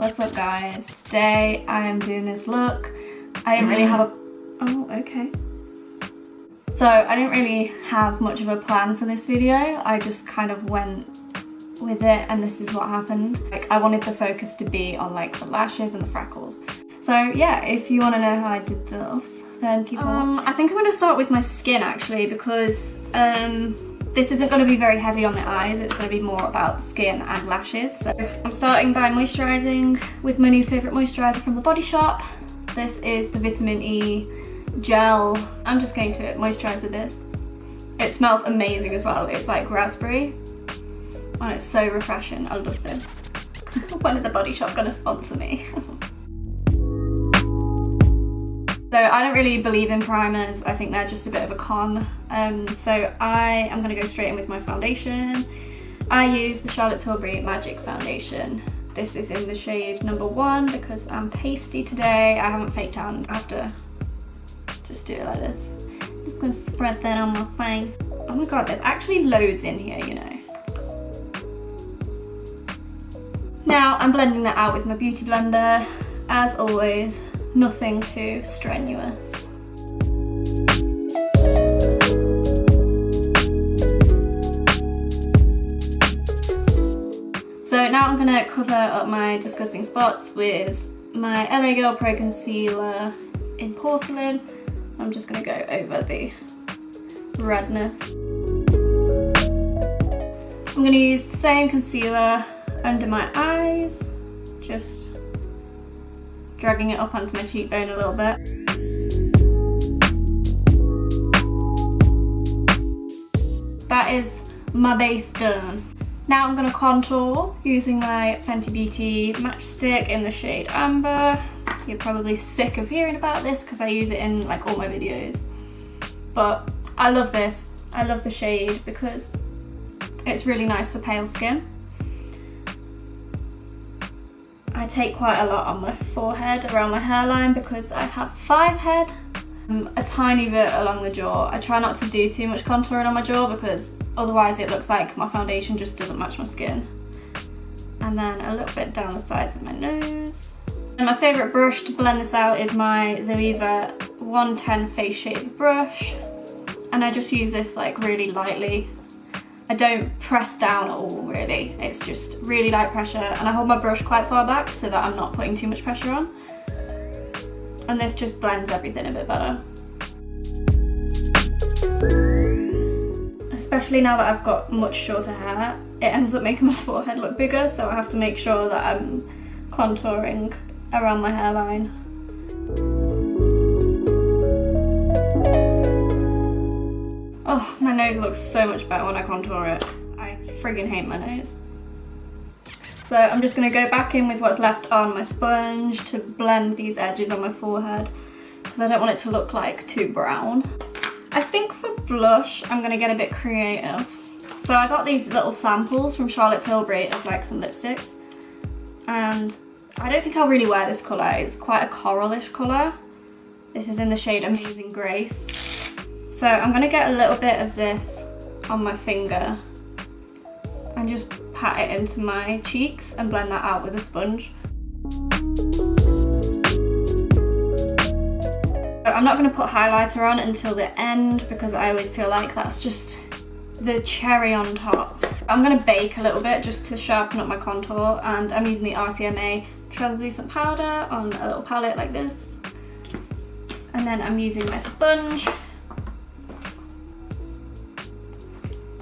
What's up guys? Today I am doing this look. I didn't really have a... Oh, okay. So I didn't really have much of a plan for this video. I just kind of went with it and this is what happened. Like, I wanted the focus to be on like the lashes and the freckles. So yeah, if you want to know how I did this, then keep on watching. I think I'm going to start with my skin actually, because this isn't going to be very heavy on the eyes, it's going to be more about the skin and lashes. So I'm starting by moisturising with my new favourite moisturiser from the Body Shop. This is the Vitamin E gel. I'm just going to moisturise with this. It smells amazing as well. It's like raspberry and it's so refreshing. I love this. When is the Body Shop going to sponsor me? So I don't really believe in primers. I think they're just a bit of a con. So I am going to go straight in with my foundation. I use the Charlotte Tilbury Magic Foundation. This is in the shade number 1 because I'm pasty today. I haven't faked tan. I have to just do it like this. I'm just going to spread that on my face. Oh my god, there's actually loads in here, you know. Now I'm blending that out with my beauty blender. As always, nothing too strenuous. So now I'm going to cover up my disgusting spots with my LA Girl Pro Concealer in Porcelain. I'm just going to go over the redness. I'm going to use the same concealer under my eyes, just dragging it up onto my cheekbone a little bit. That is my base done. Now I'm going to contour using my Fenty Beauty matchstick in the shade Amber. You're probably sick of hearing about this because I use it in like all my videos. But I love this. I love the shade because it's really nice for pale skin. I take quite a lot on my forehead, around my hairline, because I have 5 head. A tiny bit along the jaw. I try not to do too much contouring on my jaw because otherwise it looks like my foundation just doesn't match my skin. And then a little bit down the sides of my nose. And my favourite brush to blend this out is my ZOEVA 110 Face Shaper brush. And I just use this like really lightly. I don't press down at all really, it's just really light pressure, and I hold my brush quite far back so that I'm not putting too much pressure on. And this just blends everything a bit better. Especially now that I've got much shorter hair, it ends up making my forehead look bigger, so I have to make sure that I'm contouring around my hairline. Oh, my nose looks so much better when I contour it. I friggin' hate my nose. So I'm just going to go back in with what's left on my sponge to blend these edges on my forehead because I don't want it to look like too brown. I think for blush I'm going to get a bit creative. So I got these little samples from Charlotte Tilbury of like some lipsticks, and I don't think I'll really wear this colour. It's quite a coralish colour. This is in the shade Amazing Grace. So I'm going to get a little bit of this on my finger and just pat it into my cheeks and blend that out with a sponge. I'm not going to put highlighter on until the end because I always feel like that's just the cherry on top. I'm going to bake a little bit just to sharpen up my contour, and I'm using the RCMA translucent powder on a little palette like this. And then I'm using my sponge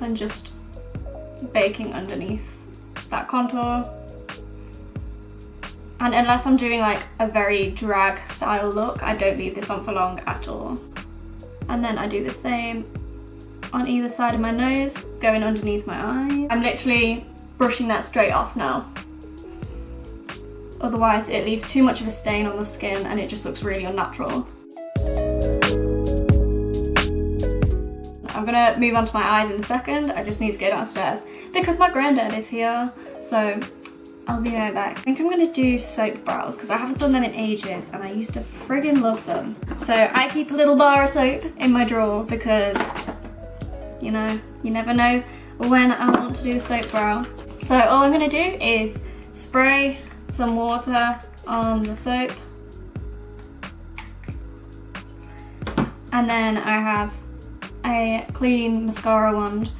and just baking underneath that contour. And unless I'm doing like a very drag style look, I don't leave this on for long at all. And then I do the same on either side of my nose, going underneath my eye. I'm literally brushing that straight off now. Otherwise it leaves too much of a stain on the skin and it just looks really unnatural. I'm gonna move on to my eyes in a second. I just need to go downstairs because my granddad is here. So I'll be right back. I think I'm gonna do soap brows because I haven't done them in ages and I used to friggin' love them. So I keep a little bar of soap in my drawer because, you know, you never know when I want to do a soap brow. So all I'm gonna do is spray some water on the soap. And then I have a clean mascara wand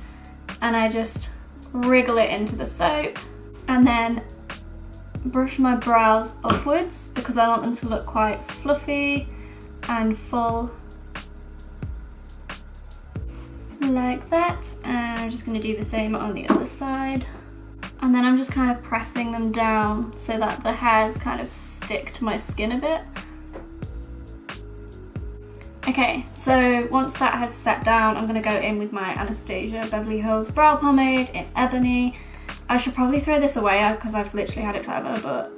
and I just wriggle it into the soap and then brush my brows upwards because I want them to look quite fluffy and full, like that. And I'm just going to do the same on the other side, and then I'm just kind of pressing them down so that the hairs kind of stick to my skin a bit. Okay, so once that has set down, I'm going to go in with my Anastasia Beverly Hills Brow Pomade in Ebony. I should probably throw this away because I've literally had it forever, but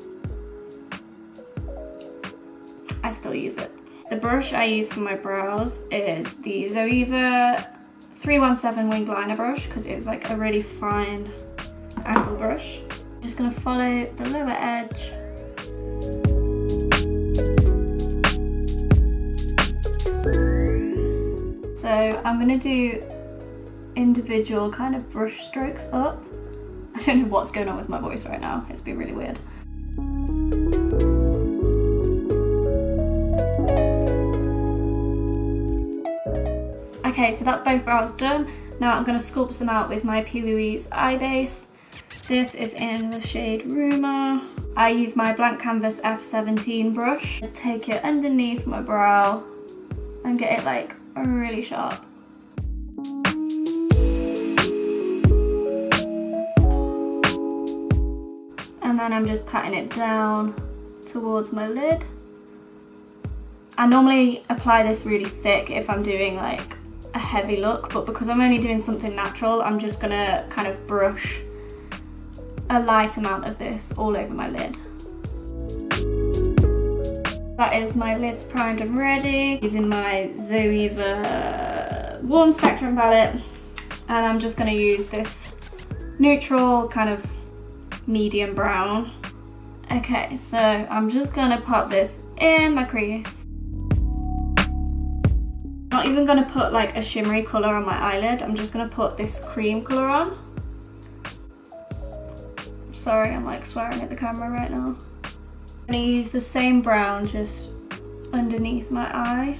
I still use it. The brush I use for my brows is the ZOEVA 317 winged liner brush because it's like a really fine angle brush. I'm just going to follow the lower edge. So I'm going to do individual kind of brush strokes up. I don't know what's going on with my voice right now. It's been really weird. Okay, so that's both brows done. Now I'm going to sculpt them out with my PLOUISE eye base. This is in the shade RUMOUR. I use my blank canvas F17 brush. Take it underneath my brow and get it like really sharp. And then I'm just patting it down towards my lid. I normally apply this really thick if I'm doing like a heavy look, but because I'm only doing something natural, I'm just gonna kind of brush a light amount of this all over my lid. That is my lids primed and ready, using my ZOEVA Warm Spectrum palette, and I'm just going to use this neutral kind of medium brown. Okay, so I'm just going to pop this in my crease. Not even going to put like a shimmery colour on my eyelid, I'm just going to put this cream colour on. Sorry, I'm like swearing at the camera right now. I'm going to use the same brown just underneath my eye.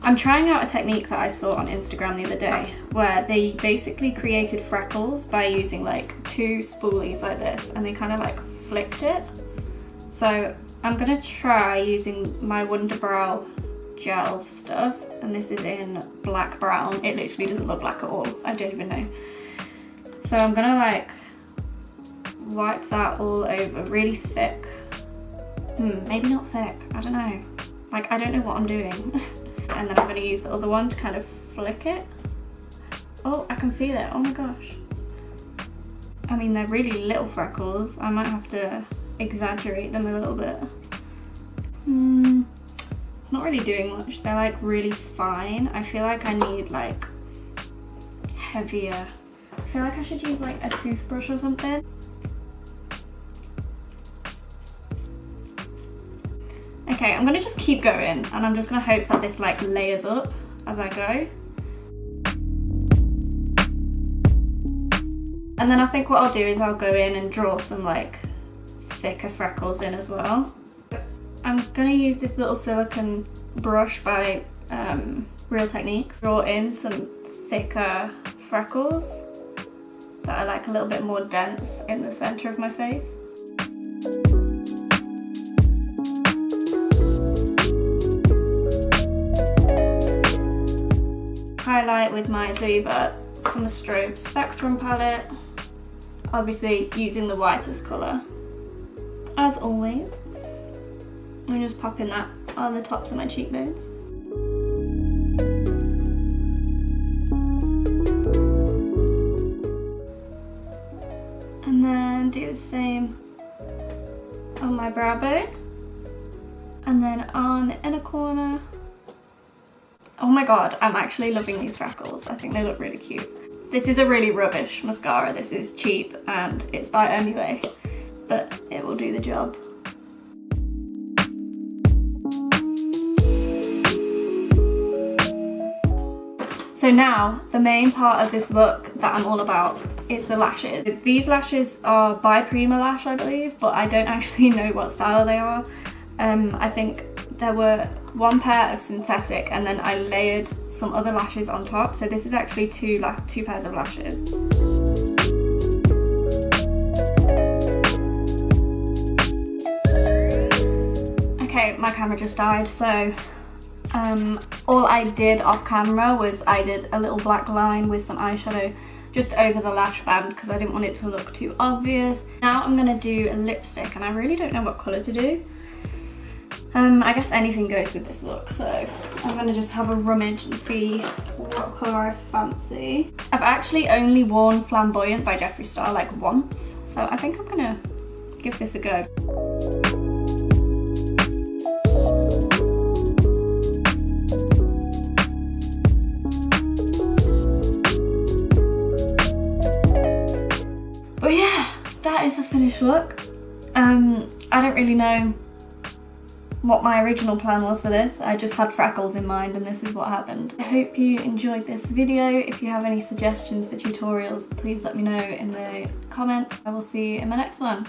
I'm trying out a technique that I saw on Instagram the other day where they basically created freckles by using like two spoolies like this, and they kind of like flicked it. So I'm going to try using my WUNDERBROW gel stuff, and this is in black brown. It literally doesn't look black at all, I don't even know. So I'm gonna like wipe that all over really thick. Maybe not thick, I don't know. Like, I don't know what I'm doing. And then I'm gonna use the other one to kind of flick it. Oh, I can feel it, oh my gosh. I mean, they're really little freckles. I might have to exaggerate them a little bit. It's not really doing much. They're like really fine. I feel like I need like heavier. I feel like I should use like a toothbrush or something. Okay, I'm gonna just keep going, and I'm just gonna hope that this like layers up as I go. And then I think what I'll do is I'll go in and draw some like thicker freckles in as well. I'm gonna use this little silicone brush by Real Techniques. Draw in some thicker freckles that are like a little bit more dense in the center of my face. Highlight with my ZOEVA Summer Strobe Spectrum palette. Obviously using the whitest colour, as always. I'm just popping that on the tops of my cheekbones. And then do the same on my brow bone. And then on the inner corner. Oh my god, I'm actually loving these freckles. I think they look really cute. This is a really rubbish mascara. This is cheap and it's by MOISTURISING, but it will do the job. So now, the main part of this look that I'm all about is the lashes. These lashes are by Prima Lash, I believe, but I don't actually know what style they are. I think there were one pair of synthetic and then I layered some other lashes on top. So this is actually two pairs of lashes. Okay, my camera just died, so all I did off camera was I did a little black line with some eyeshadow just over the lash band because I didn't want it to look too obvious. Now I'm gonna do a lipstick and I really don't know what colour to do. I guess anything goes with this look, so I'm gonna just have a rummage and see what colour I fancy. I've actually only worn Flamboyant by Jeffree Star like once, so I think I'm gonna give this a go. But yeah, that is the finished look. I don't really know what my original plan was for this. I just had freckles in mind and this is what happened. I hope you enjoyed this video. If you have any suggestions for tutorials, please let me know in the comments. I will see you in my next one.